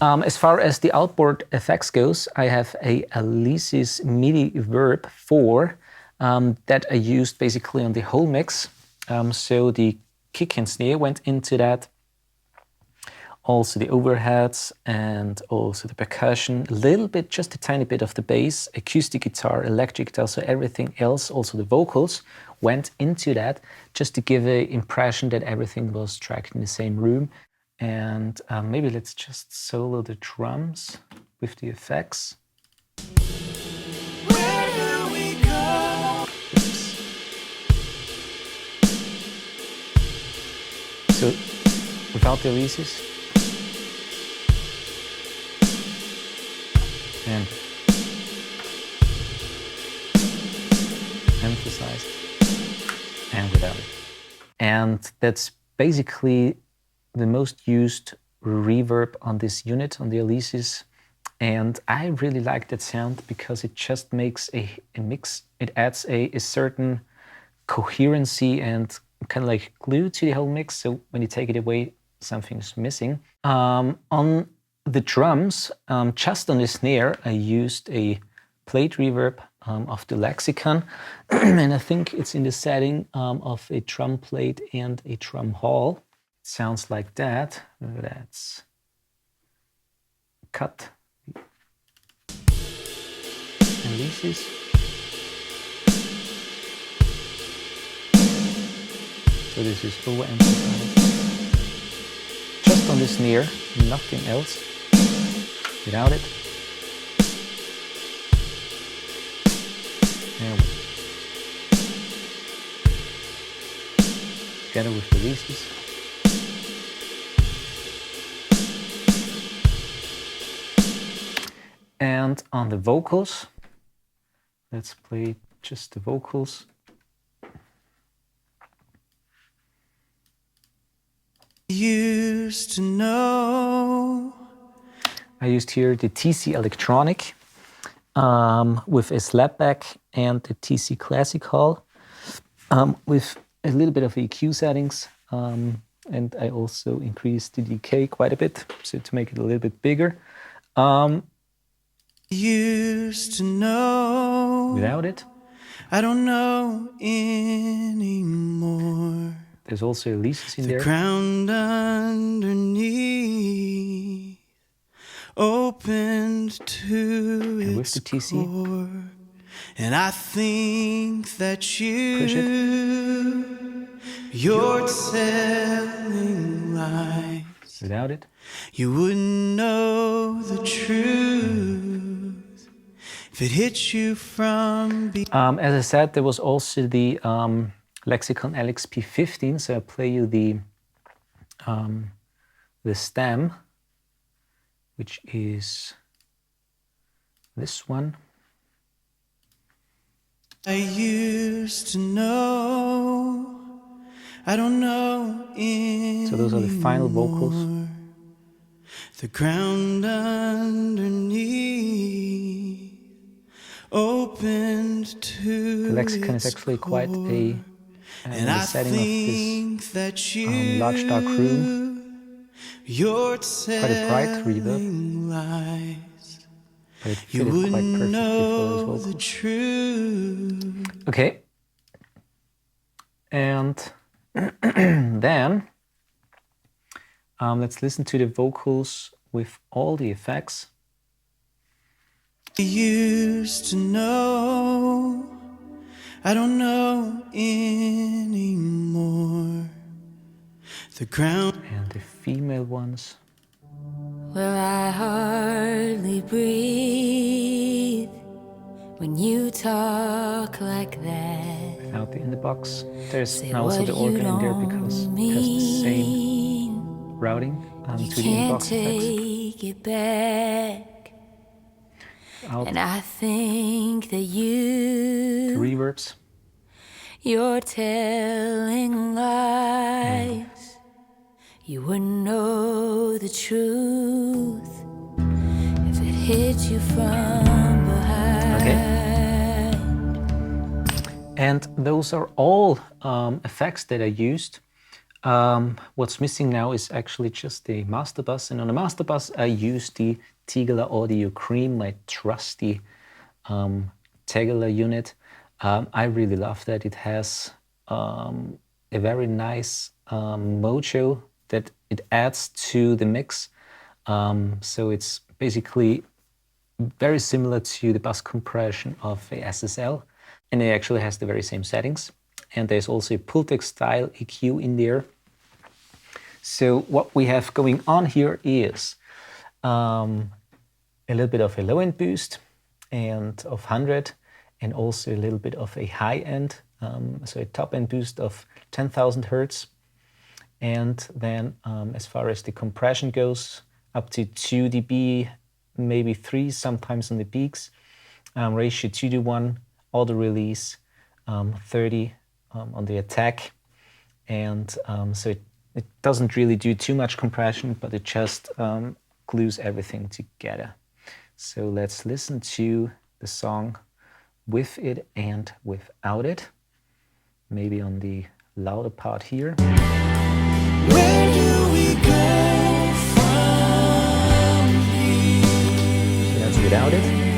As far as the outboard effects goes, I have a Alesis MIDI Verb 4 that I used basically on the whole mix. So the kick and snare went into that, also the overheads and also the percussion, a little bit, just a tiny bit of the bass, acoustic guitar, electric guitar, so everything else, also the vocals, went into that, just to give an impression that everything was tracked in the same room. And maybe let's just solo the drums with the effects. Where do we go? So without the Alesis. And emphasized and without it. And that's basically the most used reverb on this unit, on the Alesis. And I really like that sound because it just makes a mix. It adds a certain coherency and kind of like glue to the whole mix. So when you take it away, something's missing. On the drums, just on the snare, I used a plate reverb of the Lexicon. And I think it's in the setting of a drum plate and a drum hall. It sounds like that. Let's cut Alesis. So this is overemphasized. Just on the snare, nothing else. Without it. There we go. Together with the Alesis. And on the vocals, let's play just the vocals. Used to know. I used here the TC Electronic with a slapback and the TC Classic Hall with a little bit of EQ settings. And I also increased the decay quite a bit, so to make it a little bit bigger. Used to know. Without it. I don't know anymore. There's also Alesis in there. The ground underneath opened to And with its the TC. core. And I think that you're telling lies. Without it. You wouldn't know the truth if it hit you from behind. As I said, there was also the Lexicon LXP15, so I play you the stem, which is this one. I used to know, I don't know anymore. So those are the final vocals. The ground underneath opened to The Lexicon is actually quite a in the setting of this large dark room. Quite a bright reverb. But it fitted quite perfectly for those vocals. Okay. And then let's listen to the vocals with all the effects. I used to know, I don't know anymore. The ground and the female ones. Well, I hardly breathe when you talk like that. Without the in the box. There's now also the organ in there because it has the same routing to the in-box effects. Take it back. Out. And I think that The reverbs. You're telling lies. You wouldn't know the truth if it hit you from behind. Okay. And those are all effects that I used. What's missing now is actually just the master bus, and on the master bus I use the Tegeler Audio Cream, my trusty Tegeler unit. I really love that. It has a very nice mojo that it adds to the mix. So it's basically very similar to the bus compression of a SSL, and it actually has the very same settings. And there's also a Pultec style EQ in there. So what we have going on here is a little bit of a low end boost and of 100, and also a little bit of a high end, so a top end boost of 10,000 Hertz. And then as far as the compression goes, up to 2 dB, maybe 3 sometimes on the peaks, ratio 2:1, auto release, 30 on the attack. And so it doesn't really do too much compression, but it just glues everything together. So let's listen to the song with it and without it. Maybe on the louder part here. Where do we go from here? So that's without it.